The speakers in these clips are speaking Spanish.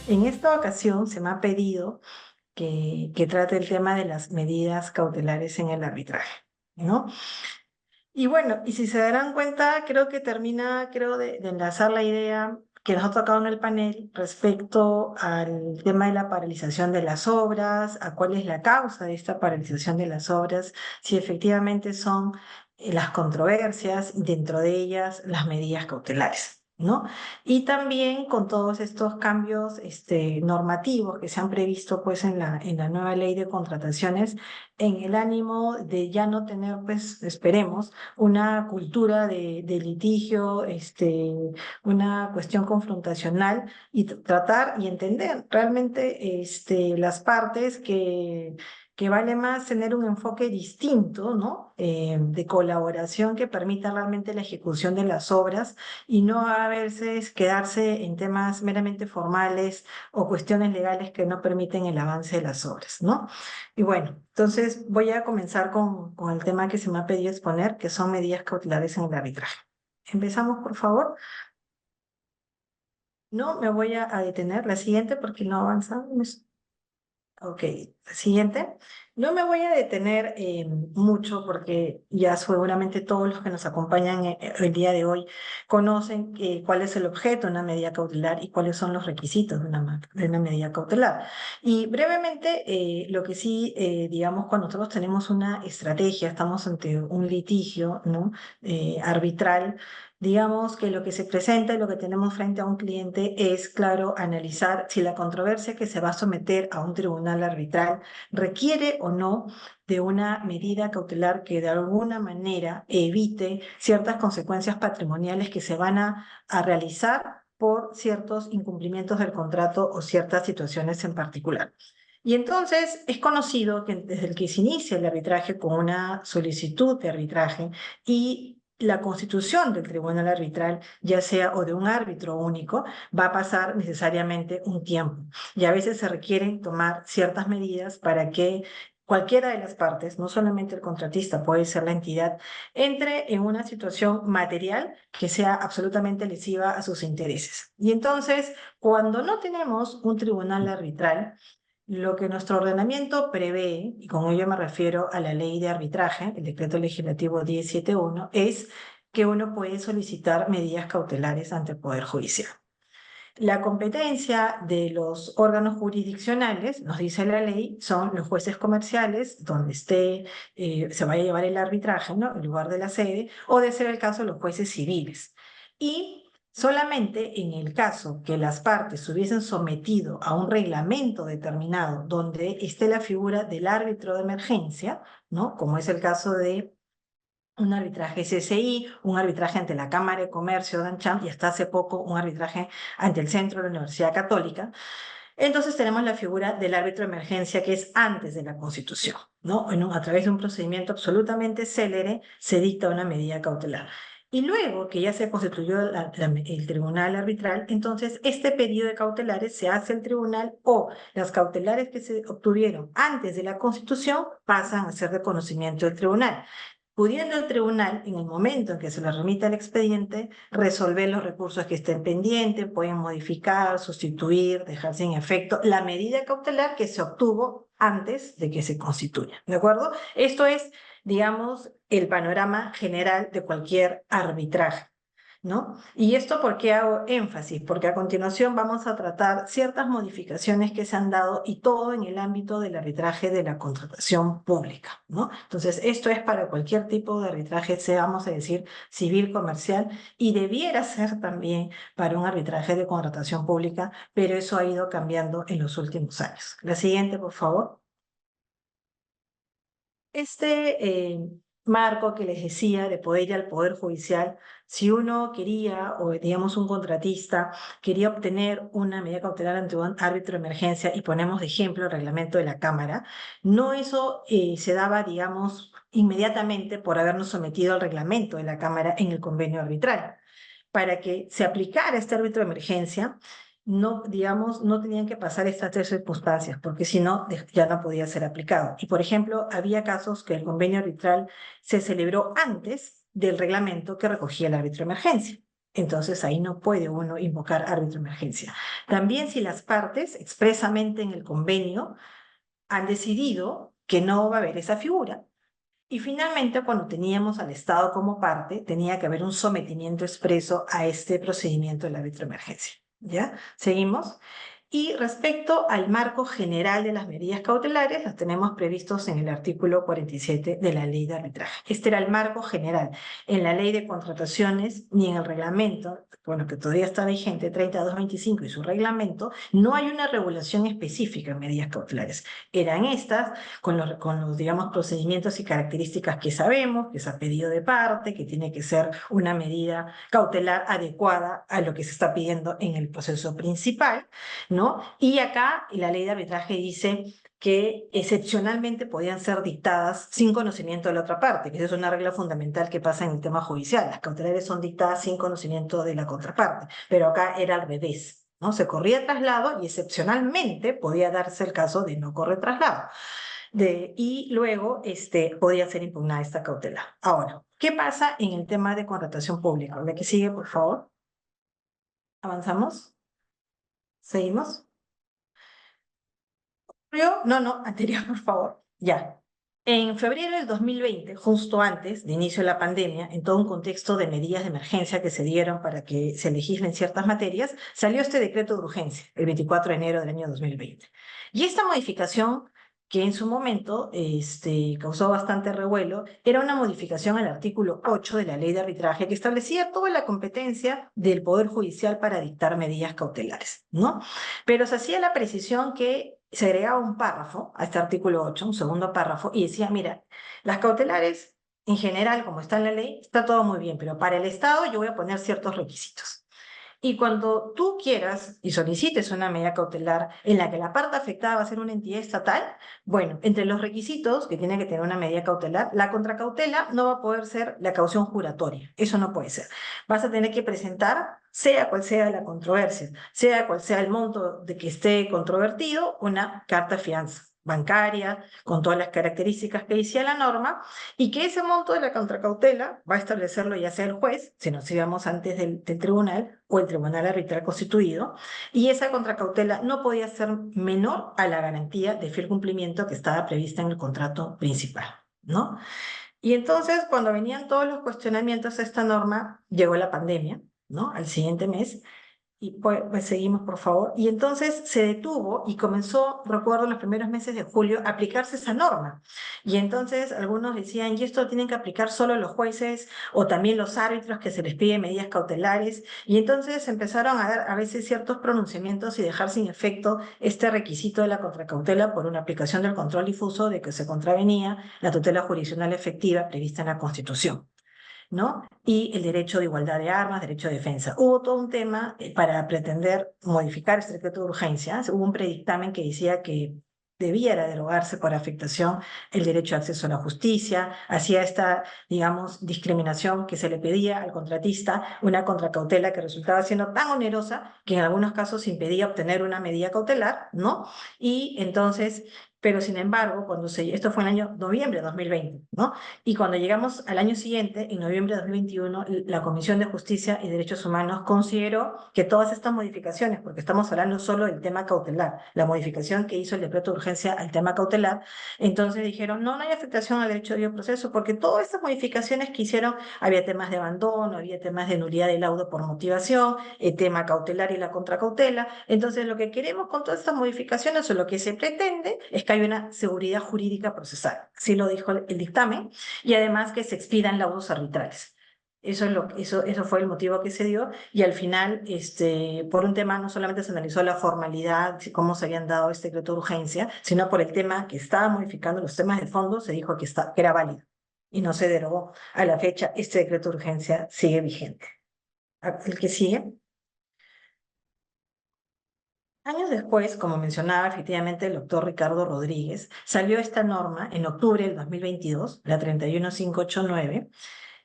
En esta ocasión se me ha pedido que trate el tema de las medidas cautelares en el arbitraje, ¿no? Y bueno, y si se darán cuenta, creo que termina, de enlazar la idea que nos ha tocado en el panel respecto al tema de la paralización de las obras, a cuál es la causa de esta paralización de las obras, si efectivamente son las controversias y dentro de ellas las medidas cautelares, ¿no? Y también con todos estos cambios normativos que se han previsto pues en la nueva ley de contrataciones, en el ánimo de ya no tener, pues esperemos, una cultura de litigio, una cuestión confrontacional y tratar y entender realmente las partes que vale más tener un enfoque distinto, ¿no? De colaboración que permita realmente la ejecución de las obras y no a veces quedarse en temas meramente formales o cuestiones legales que no permiten el avance de las obras, ¿no? Y bueno, entonces voy a comenzar con el tema que se me ha pedido exponer, que son medidas cautelares en el arbitraje. Empezamos, por favor. No me voy a detener. La siguiente, porque no avanzamos. Ok, siguiente. No me voy a detener mucho porque ya seguramente todos los que nos acompañan el día de hoy conocen cuál es el objeto de una medida cautelar y cuáles son los requisitos de una medida cautelar. Y brevemente, lo que sí, digamos, cuando nosotros tenemos una estrategia, estamos ante un litigio, ¿no? Arbitral. Digamos que lo que se presenta y lo que tenemos frente a un cliente es, claro, analizar si la controversia que se va a someter a un tribunal arbitral requiere o no de una medida cautelar que de alguna manera evite ciertas consecuencias patrimoniales que se van a realizar por ciertos incumplimientos del contrato o ciertas situaciones en particular. Y entonces es conocido que desde el que se inicia el arbitraje con una solicitud de arbitraje y la constitución del tribunal arbitral, ya sea o de un árbitro único, va a pasar necesariamente un tiempo. Y a veces se requieren tomar ciertas medidas para que cualquiera de las partes, no solamente el contratista, puede ser la entidad, entre en una situación material que sea absolutamente lesiva a sus intereses. Y entonces, cuando no tenemos un tribunal arbitral, lo que nuestro ordenamiento prevé, y con ello me refiero a la ley de arbitraje, el decreto legislativo 1071, es que uno puede solicitar medidas cautelares ante el Poder Judicial. La competencia de los órganos jurisdiccionales, nos dice la ley, son los jueces comerciales, donde se vaya a llevar el arbitraje, ¿no? En lugar de la sede, o de ser el caso los jueces civiles. Y solamente en el caso que las partes se hubiesen sometido a un reglamento determinado donde esté la figura del árbitro de emergencia, ¿no? Como es el caso de un arbitraje CCI, un arbitraje ante la Cámara de Comercio de ANCHAM y hasta hace poco un arbitraje ante el Centro de la Universidad Católica. Entonces tenemos la figura del árbitro de emergencia que es antes de la Constitución, ¿no? A través de un procedimiento absolutamente célere se dicta una medida cautelar. Y luego que ya se constituyó el tribunal arbitral, entonces este pedido de cautelares se hace al tribunal o las cautelares que se obtuvieron antes de la Constitución pasan a ser de conocimiento del tribunal, pudiendo el tribunal, en el momento en que se le remita el expediente, resolver los recursos que estén pendientes, pueden modificar, sustituir, dejar sin efecto la medida cautelar que se obtuvo antes de que se constituya. ¿De acuerdo? Esto es, digamos, el panorama general de cualquier arbitraje, ¿no? Y esto, ¿por qué hago énfasis? Porque a continuación vamos a tratar ciertas modificaciones que se han dado y todo en el ámbito del arbitraje de la contratación pública, ¿no? Entonces, esto es para cualquier tipo de arbitraje, sea, vamos a decir, civil, comercial, y debiera ser también para un arbitraje de contratación pública, pero eso ha ido cambiando en los últimos años. La siguiente, por favor. Marco que les decía de poder ir al Poder Judicial, si uno quería, o digamos un contratista, quería obtener una medida cautelar ante un árbitro de emergencia, y ponemos de ejemplo el reglamento de la Cámara, no eso se daba, digamos, inmediatamente por habernos sometido al reglamento de la Cámara en el convenio arbitral. Para que se aplicara este árbitro de emergencia, no, digamos, no tenían que pasar estas tres circunstancias, porque si no, ya no podía ser aplicado. Y, por ejemplo, había casos que el convenio arbitral se celebró antes del reglamento que recogía el árbitro de emergencia. entonces ahí no puede uno invocar árbitro de emergencia. También si las partes expresamente en el convenio han decidido que no va a haber esa figura. Y finalmente, cuando teníamos al Estado como parte, tenía que haber un sometimiento expreso a este procedimiento del árbitro de emergencia. ¿Ya? ¿Seguimos? Y respecto al marco general de las medidas cautelares, las tenemos previstos en el artículo 47 de la Ley de Arbitraje. Este era el marco general. En la Ley de Contrataciones ni en el reglamento, bueno, que todavía está vigente, 3225 y su reglamento, no hay una regulación específica en medidas cautelares. Eran estas, con los, digamos, procedimientos y características que sabemos, que es a pedido de parte, que tiene que ser una medida cautelar adecuada a lo que se está pidiendo en el proceso principal, ¿no? Y acá la ley de arbitraje dice que excepcionalmente podían ser dictadas sin conocimiento de la otra parte, que esa es una regla fundamental que pasa en el tema judicial. Las cautelares son dictadas sin conocimiento de la contraparte, pero acá era al revés, ¿no? Se corría traslado y excepcionalmente podía darse el caso de no correr traslado. Y luego podía ser impugnada esta cautela. Ahora, ¿qué pasa en el tema de contratación pública? ¿La que sigue, por favor? ¿Avanzamos? ¿Seguimos? No, no, anterior, por favor. Ya. En febrero del 2020, justo antes de inicio de la pandemia, en todo un contexto de medidas de emergencia que se dieron para que se legislen ciertas materias, salió este decreto de urgencia, el 24 de enero del año 2020. Y esta modificación, que en su momento causó bastante revuelo, era una modificación al artículo 8 de la Ley de Arbitraje que establecía toda la competencia del Poder Judicial para dictar medidas cautelares, ¿no? Pero se hacía la precisión que se agregaba un párrafo a este artículo 8, un segundo párrafo, y decía, mira, las cautelares en general, como está en la ley, está todo muy bien, pero para el Estado yo voy a poner ciertos requisitos. Y cuando tú quieras y solicites una medida cautelar en la que la parte afectada va a ser una entidad estatal, bueno, entre los requisitos que tiene que tener una medida cautelar, la contracautela no va a poder ser la caución juratoria. Eso no puede ser. Vas a tener que presentar, sea cual sea la controversia, sea cual sea el monto de que esté controvertido, una carta fianza bancaria, con todas las características que decía la norma, y que ese monto de la contracautela va a establecerlo ya sea el juez, si nos íbamos antes del tribunal, o el tribunal arbitral constituido, y esa contracautela no podía ser menor a la garantía de fiel cumplimiento que estaba prevista en el contrato principal, ¿no? Y entonces, cuando venían todos los cuestionamientos a esta norma, llegó la pandemia, ¿no? Al siguiente mes, y pues seguimos, por favor. Y entonces se detuvo y comenzó, recuerdo, en los primeros meses de julio, a aplicarse esa norma. Y entonces algunos decían, ¿y esto lo tienen que aplicar solo los jueces o también los árbitros que se les piden medidas cautelares? Y entonces empezaron a dar a veces ciertos pronunciamientos y dejar sin efecto este requisito de la contracautela por una aplicación del control difuso de que se contravenía la tutela jurisdiccional efectiva prevista en la Constitución, ¿no? Y el derecho de igualdad de armas, derecho de defensa. Hubo todo un tema para pretender modificar este decreto de urgencia. Hubo un predictamen que decía que debiera derogarse por afectación el derecho de acceso a la justicia, hacía esta, digamos, discriminación que se le pedía al contratista, una contracautela que resultaba siendo tan onerosa que en algunos casos impedía obtener una medida cautelar, ¿no? Y entonces, pero sin embargo, esto fue en el año noviembre de 2020, ¿no? Y cuando llegamos al año siguiente, en noviembre de 2021, la Comisión de Justicia y Derechos Humanos consideró que todas estas modificaciones, porque estamos hablando solo del tema cautelar, la modificación que hizo el decreto de urgencia al tema cautelar, entonces dijeron, no, no hay afectación al derecho de debido proceso, porque todas estas modificaciones que hicieron, había temas de abandono, había temas de nulidad del laudo por motivación, el tema cautelar y la contracautela. Entonces, lo que queremos con todas estas modificaciones o lo que se pretende es que haya una seguridad jurídica procesal. Así lo dijo el dictamen, y además que se expidan laudos arbitrales. Eso fue el motivo que se dio, y al final, por un tema, no solamente se analizó la formalidad, cómo se habían dado este decreto de urgencia, sino por el tema que estaba modificando los temas de fondo, se dijo que era válido y no se derogó. A la fecha, este decreto de urgencia sigue vigente. El que sigue. Años después, como mencionaba efectivamente el doctor Ricardo Rodríguez, salió esta norma en octubre del 2022, la 31589,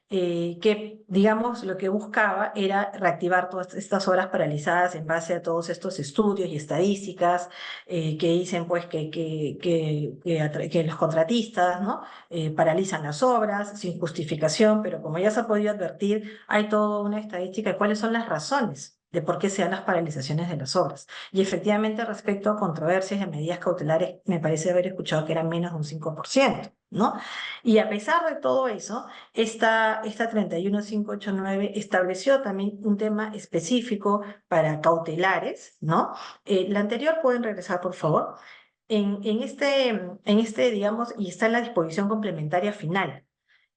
que, digamos, lo que buscaba era reactivar todas estas obras paralizadas en base a todos estos estudios y estadísticas que dicen pues que los contratistas, ¿no? Paralizan las obras sin justificación, pero como ya se ha podido advertir, hay toda una estadística de cuáles son las razones de por qué se dan las paralizaciones de las obras. Y efectivamente, respecto a controversias de medidas cautelares, me parece haber escuchado que eran menos de un 5%, ¿no? Y a pesar de todo eso, esta 31589 estableció también un tema específico para cautelares, ¿no? La anterior, pueden regresar, por favor. Digamos, y está en la disposición complementaria final.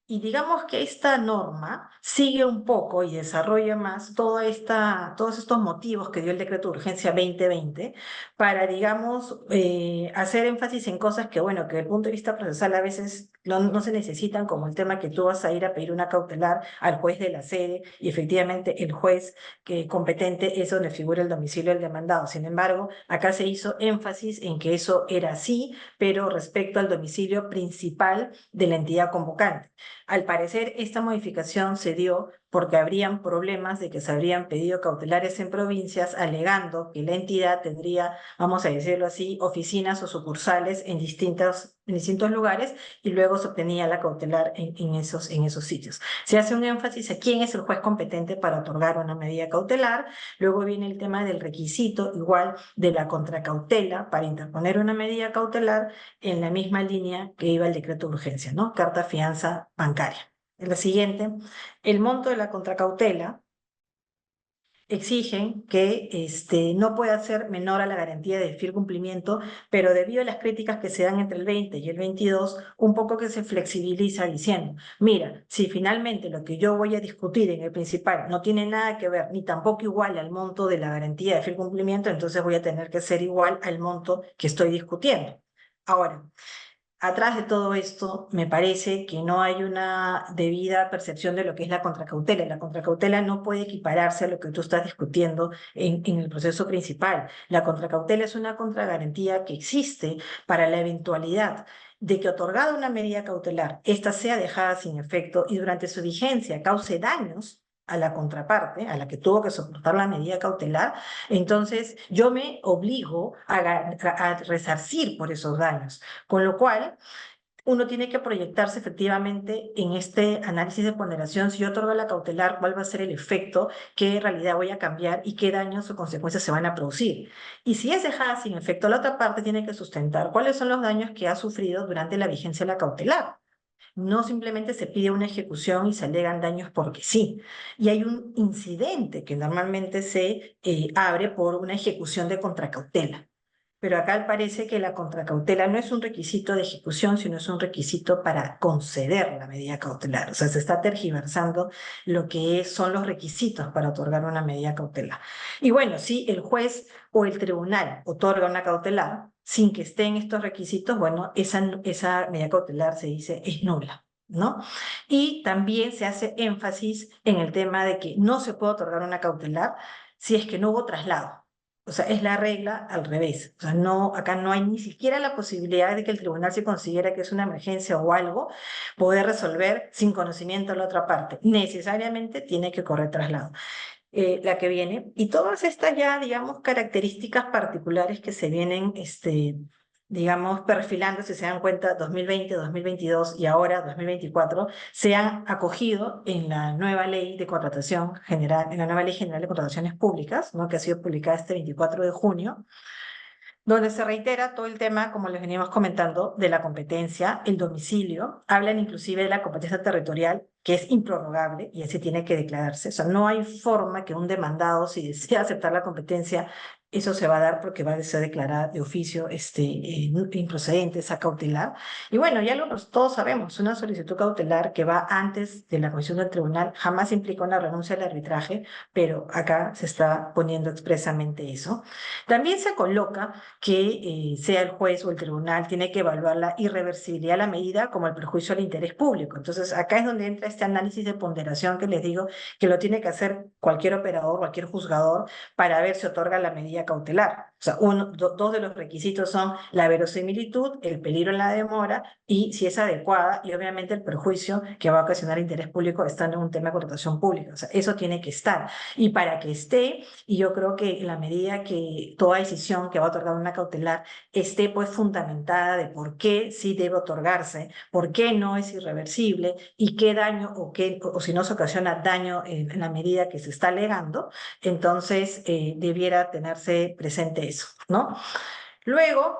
Y digamos que esta norma sigue un poco y desarrolla más todos estos motivos que dio el decreto de urgencia 2020 para, digamos, hacer énfasis en cosas que, bueno, que desde el punto de vista procesal a veces no se necesitan, como el tema que tú vas a ir a pedir una cautelar al juez de la sede y efectivamente el juez que competente es donde figura el domicilio del demandado. Sin embargo, acá se hizo énfasis en que eso era así, pero respecto al domicilio principal de la entidad convocante. Al parecer, esta modificación se dio porque habrían problemas de que se habrían pedido cautelares en provincias, alegando que la entidad tendría, vamos a decirlo así, oficinas o sucursales en distintos lugares y luego se obtenía la cautelar en esos sitios. Se hace un énfasis a quién es el juez competente para otorgar una medida cautelar. Luego viene el tema del requisito, igual de la contracautela para interponer una medida cautelar en la misma línea que iba el decreto de urgencia, ¿no? Carta fianza bancaria. En la siguiente, el monto de la contracautela exigen que no pueda ser menor a la garantía de fiel cumplimiento, pero debido a las críticas que se dan entre el 20 y el 22, un poco que se flexibiliza diciendo, mira, si finalmente lo que yo voy a discutir en el principal no tiene nada que ver, ni tampoco igual al monto de la garantía de fiel cumplimiento, entonces voy a tener que ser igual al monto que estoy discutiendo. Ahora, atrás de todo esto, me parece que no hay una debida percepción de lo que es la contracautela. La contracautela no puede equipararse a lo que tú estás discutiendo en el proceso principal. La contracautela es una contragarantía que existe para la eventualidad de que otorgada una medida cautelar, ésta sea dejada sin efecto y durante su vigencia cause daños a la contraparte, a la que tuvo que soportar la medida cautelar, entonces yo me obligo a resarcir por esos daños. Con lo cual, uno tiene que proyectarse efectivamente en este análisis de ponderación. Si yo otorgo la cautelar, cuál va a ser el efecto, qué realidad voy a cambiar y qué daños o consecuencias se van a producir. Y si es dejada sin efecto, la otra parte tiene que sustentar cuáles son los daños que ha sufrido durante la vigencia de la cautelar. No simplemente se pide una ejecución y se alegan daños porque sí. Y hay un incidente que normalmente se abre por una ejecución de contracautela. Pero acá parece que la contracautela no es un requisito de ejecución, sino es un requisito para conceder la medida cautelar. O sea, se está tergiversando lo que son los requisitos para otorgar una medida cautelar. Y bueno, si el juez o el tribunal otorga una cautelar sin que estén estos requisitos, bueno, esa medida cautelar se dice es nula, ¿no? Y también se hace énfasis en el tema de que no se puede otorgar una cautelar si es que no hubo traslado. O sea, es la regla al revés. O sea, no, acá no hay ni siquiera la posibilidad de que el tribunal, si considera que es una emergencia o algo, poder resolver sin conocimiento de la otra parte. Necesariamente tiene que correr traslado. La que viene. Y todas estas ya, digamos, características particulares que se vienen, digamos, perfilando, si se dan cuenta, 2020, 2022 y ahora 2024, se han acogido en la nueva ley de contratación general, en la nueva ley general de contrataciones públicas, ¿no? Que ha sido publicada este 24 de junio, donde se reitera todo el tema, como les veníamos comentando, de la competencia, el domicilio, hablan inclusive de la competencia territorial, que es improrrogable y así tiene que declararse. O sea, no hay forma que un demandado, si desea aceptar la competencia, eso se va a dar porque va a ser declarada de oficio improcedente, esa cautelar. Y bueno, ya todos sabemos, una solicitud cautelar que va antes de la comisión del tribunal jamás implica una renuncia al arbitraje, pero acá se está poniendo expresamente eso. También se coloca que sea el juez o el tribunal tiene que evaluar la irreversibilidad de la medida como el perjuicio al interés público. Entonces, acá es donde entra este análisis de ponderación que les digo que lo tiene que hacer cualquier operador, cualquier juzgador, para ver si otorga la medida medida cautelar. O sea, dos de los requisitos son la verosimilitud, el peligro en la demora y si es adecuada y obviamente el perjuicio que va a ocasionar interés público estando en un tema de connotación pública. O sea, eso tiene que estar. Y para que esté, y yo creo que en la medida que toda decisión que va a otorgar una cautelar esté pues fundamentada de por qué sí debe otorgarse, por qué no es irreversible y qué daño o si no se ocasiona daño en la medida que se está alegando, entonces debiera tenerse presente eso, ¿no? Luego,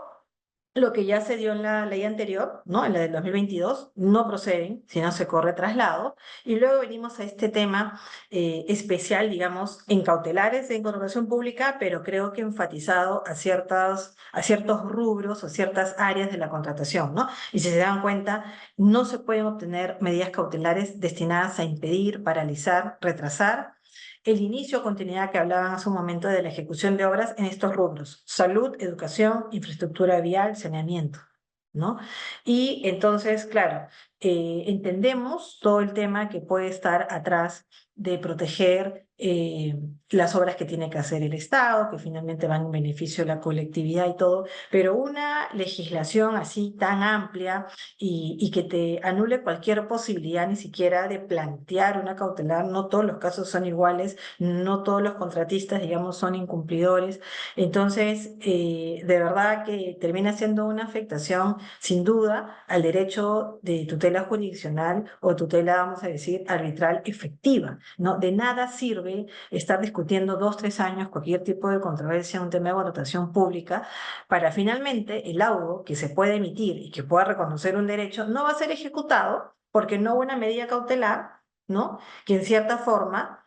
lo que ya se dio en la ley anterior, ¿no? En la del 2022, no proceden, sino se corre traslado. Y luego venimos a este tema especial, digamos, en cautelares de incorporación pública, pero creo que enfatizado a ciertos rubros o ciertas áreas de la contratación, ¿no? Y si se dan cuenta, no se pueden obtener medidas cautelares destinadas a impedir, paralizar, retrasar el inicio o continuidad que hablaban hace un momento de la ejecución de obras en estos rubros: salud, educación, infraestructura vial, saneamiento, ¿no? Y entonces, claro, entendemos todo el tema que puede estar atrás de proteger las obras que tiene que hacer el Estado, que finalmente van en beneficio de la colectividad y todo, pero una legislación así tan amplia y que te anule cualquier posibilidad ni siquiera de plantear una cautelar, no todos los casos son iguales, no todos los contratistas, digamos, son incumplidores. Entonces, de verdad que termina siendo una afectación, sin duda, al derecho de tutela jurisdiccional o tutela, vamos a decir, arbitral efectiva, ¿no? De nada sirve estar discutiendo 2, 3 años cualquier tipo de controversia en un tema de votación pública para finalmente el laudo que se puede emitir y que pueda reconocer un derecho no va a ser ejecutado porque no hubo una medida cautelar, ¿no? Que en cierta forma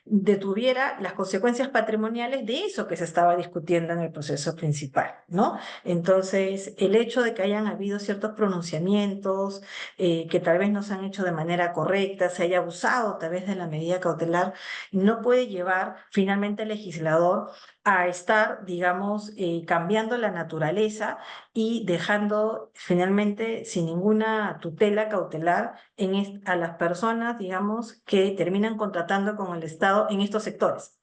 detuviera las consecuencias patrimoniales de eso que se estaba discutiendo en el proceso principal, ¿no? Entonces, el hecho de que hayan habido ciertos pronunciamientos que tal vez no se han hecho de manera correcta, se haya abusado tal vez de la medida cautelar, no puede llevar finalmente al legislador a estar, digamos, cambiando la naturaleza y dejando finalmente sin ninguna tutela cautelar a las personas, digamos, que terminan contratando con el Estado en estos sectores,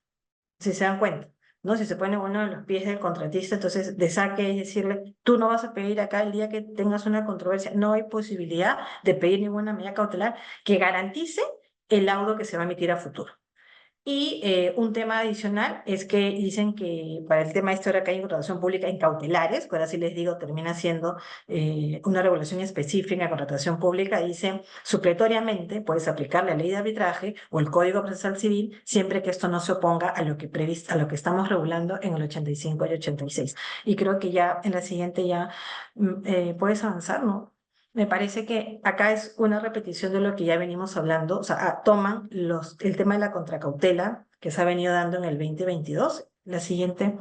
si se dan cuenta, ¿no? Si se pone uno en los pies del contratista, entonces de saque es decirle, tú no vas a pedir acá el día que tengas una controversia, no hay posibilidad de pedir ninguna medida cautelar que garantice el laudo que se va a emitir a futuro. Y un tema adicional es que dicen que para el tema de esto ahora que hay contratación pública en cautelares, que ahora sí les digo, termina siendo una regulación específica en contratación pública, dicen supletoriamente puedes aplicar la ley de arbitraje o el Código Procesal Civil siempre que esto no se oponga a lo que a lo que estamos regulando en el 85 y 86. Y creo que ya en la siguiente ya puedes avanzar, ¿no? Me parece que acá es una repetición de lo que ya venimos hablando, o sea, toman el tema de la contracautela que se ha venido dando en el 2022. La siguiente.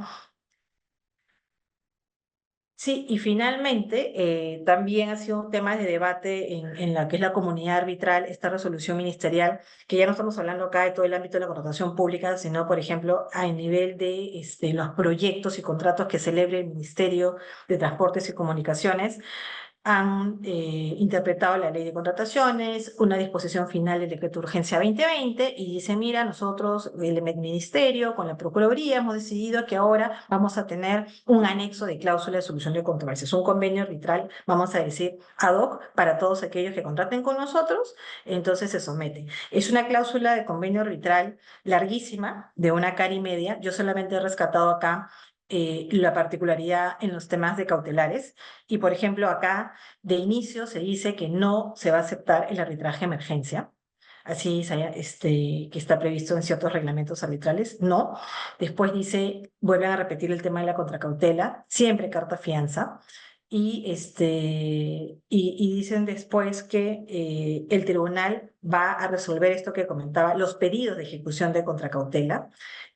Sí, y finalmente también ha sido un tema de debate en la que es la comunidad arbitral, esta resolución ministerial, que ya no estamos hablando acá de todo el ámbito de la contratación pública, sino, por ejemplo, a nivel de los proyectos y contratos que celebre el Ministerio de Transportes y Comunicaciones. Han interpretado la ley de contrataciones, una disposición final del decreto de urgencia 2020 y dice, mira, nosotros, el ministerio, con la Procuraduría, hemos decidido que ahora vamos a tener un anexo de cláusula de solución de controversias, un convenio arbitral, vamos a decir, ad hoc para todos aquellos que contraten con nosotros, entonces se somete. Es una cláusula de convenio arbitral larguísima, de 1 cara y media. Yo solamente he rescatado acá la particularidad en los temas de cautelares. Y, por ejemplo, acá de inicio se dice que no se va a aceptar el arbitraje de emergencia, así que está previsto en ciertos reglamentos arbitrales, no. Después dice, vuelven a repetir el tema de la contracautela, siempre carta fianza. Y dicen después que el tribunal va a resolver esto que comentaba, los pedidos de ejecución de contracautela.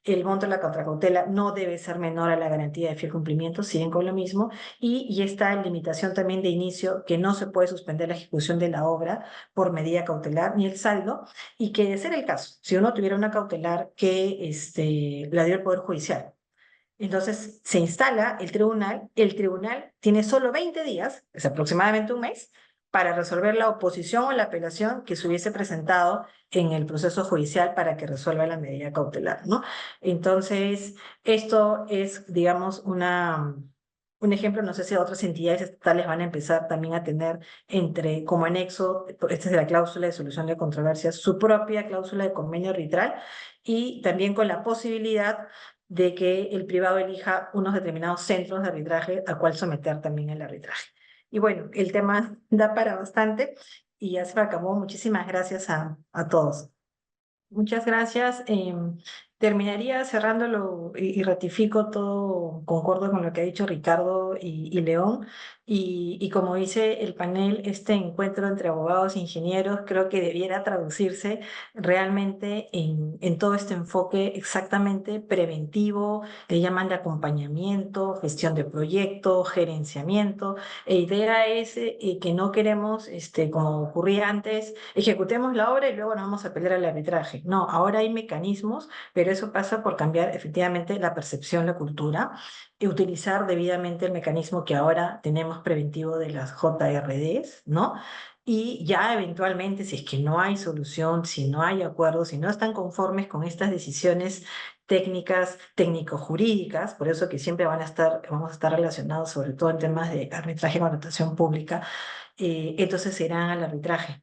El monto de la contracautela no debe ser menor a la garantía de fiel cumplimiento, siguen con lo mismo, y esta limitación también de inicio, que no se puede suspender la ejecución de la obra por medida cautelar ni el saldo, y que de ser el caso, si uno tuviera una cautelar que la dio el Poder Judicial, entonces se instala el tribunal tiene solo 20 días, es aproximadamente un mes, para resolver la oposición o la apelación que se hubiese presentado en el proceso judicial para que resuelva la medida cautelar, ¿no? Entonces, esto es, digamos, un ejemplo, no sé si otras entidades estatales van a empezar también a tener como anexo, esta es la cláusula de solución de controversias, su propia cláusula de convenio arbitral y también con la posibilidad de que el privado elija unos determinados centros de arbitraje a cual someter también el arbitraje. Y bueno, el tema da para bastante y ya se me acabó. Muchísimas gracias a todos. Muchas gracias. Terminaría cerrándolo y ratifico todo, concuerdo con lo que ha dicho Ricardo y León. Y como dice el panel, este encuentro entre abogados e ingenieros creo que debiera traducirse realmente en todo este enfoque exactamente preventivo, le llaman de acompañamiento, gestión de proyectos, gerenciamiento. La idea es que no queremos, como ocurría antes, ejecutemos la obra y luego nos vamos a pelear al arbitraje. No, ahora hay mecanismos, pero eso pasa por cambiar efectivamente la percepción, la cultura, y utilizar debidamente el mecanismo que ahora tenemos preventivo de las JRDs, ¿no? Y ya eventualmente, si es que no hay solución, si no hay acuerdo, si no están conformes con estas decisiones técnicas, técnico-jurídicas, por eso que siempre vamos a estar relacionados sobre todo en temas de arbitraje y contratación pública, entonces se irán al arbitraje.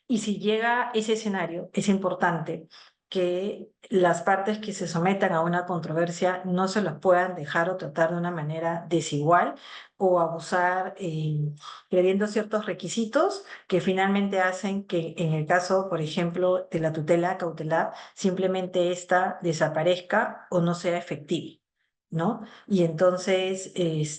Y si llega ese escenario, es importante que las partes que se sometan a una controversia no se las puedan dejar o tratar de una manera desigual o abusar, previendo ciertos requisitos que finalmente hacen que en el caso, por ejemplo, de la tutela cautelar, simplemente ésta desaparezca o no sea efectiva, ¿no? Y entonces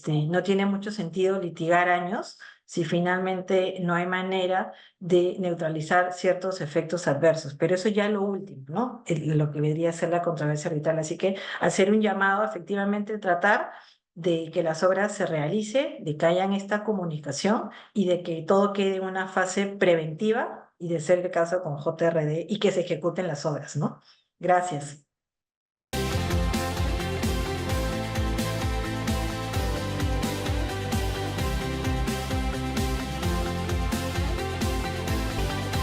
no tiene mucho sentido litigar años si finalmente no hay manera de neutralizar ciertos efectos adversos. Pero eso ya es lo último, ¿no? Lo que debería ser la controversia arbitral. Así que hacer un llamado, efectivamente, tratar de que las obras se realicen, de que haya esta comunicación y de que todo quede en una fase preventiva y de ser el caso con JRD y que se ejecuten las obras, ¿no? Gracias.